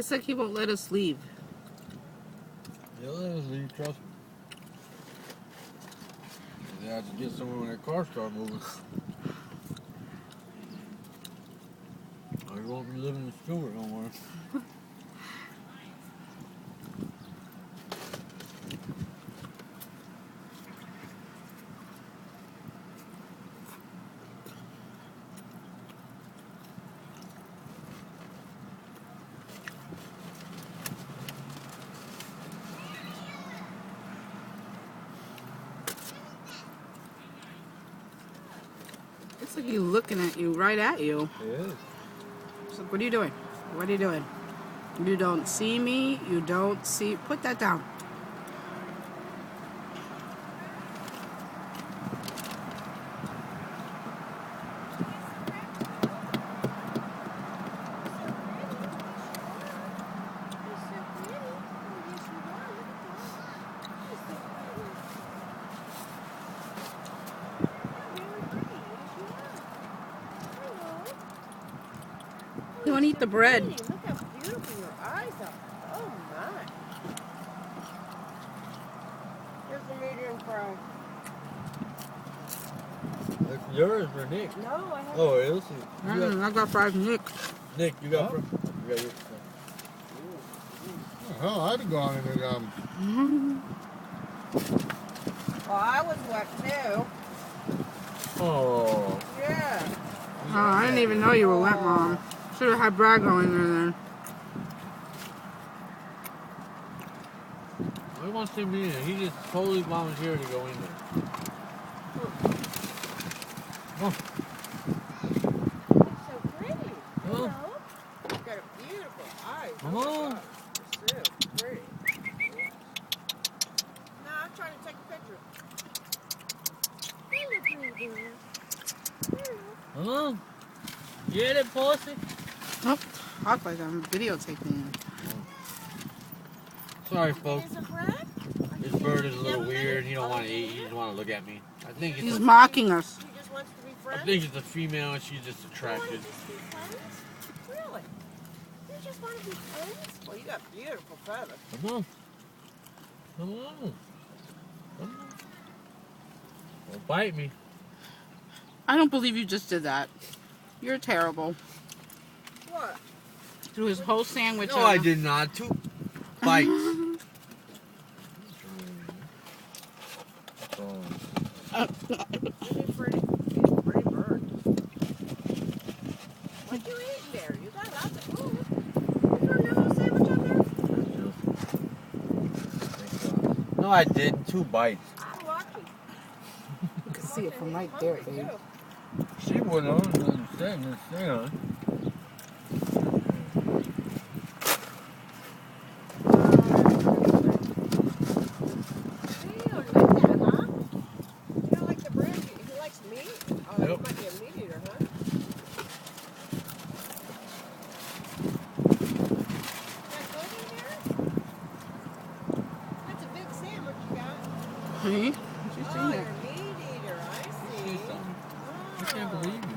It's like he won't let us leave. He'll let us leave, trust me. They have to get someone when their car start moving. Or you won't be living in Stewart no more. It's like he's looking at you, right at you. It is. It's like, what are you doing? What are you doing? You don't see me. You don't see. Put that down. You want to eat the bread? Look how beautiful your eyes are. Oh my. Here's the medium fry. That's yours for Nick. No, I haven't. Oh, it is? I got fries, Nick. Nick, you got fries? You got yours. Hell, I'd have gone in and Well, I was wet too. Oh. Yeah. Oh, I didn't even know you were wet, Mom. Should have had Brad go in there then. He wants to be in there. He just totally volunteered to go in there. Oh. It's so pretty. Oh. You've got a beautiful eyes. Come on. You're so pretty. No, I'm trying to take a picture. Hello, pretty girl. Come on. Get it, pussy. Oh, talk like I'm videotaping. Sorry, folks. Is it bread? This bird is a little weird. He don't want to eat. He just want to look at me. I think it's He's a, mocking us. She just wants to be I friends? think it's a female and she's just You want attracted. to just be friends? Really? You just want to be friends? Well, you got beautiful feathers. Come on. Come on. Come on. Don't bite me. I don't believe you just did that. You're terrible. What? Threw his whole sandwich No, on. I did not. 2 bites. You're pretty. You're a pretty bird. What you eating there? You got lots of food. You got another sandwich up there? No, I did. 2 bites. I'm lucky. You can see it from right there, babe. She wouldn't understand this thing, huh? You don't like that, huh? You don't like the bread? He likes meat? Oh, Yep. he might be a meat eater, huh? Got good in there? That's a big sandwich you got. See? She's Oh, seen you're it. a meat eater. I see. I can't believe you.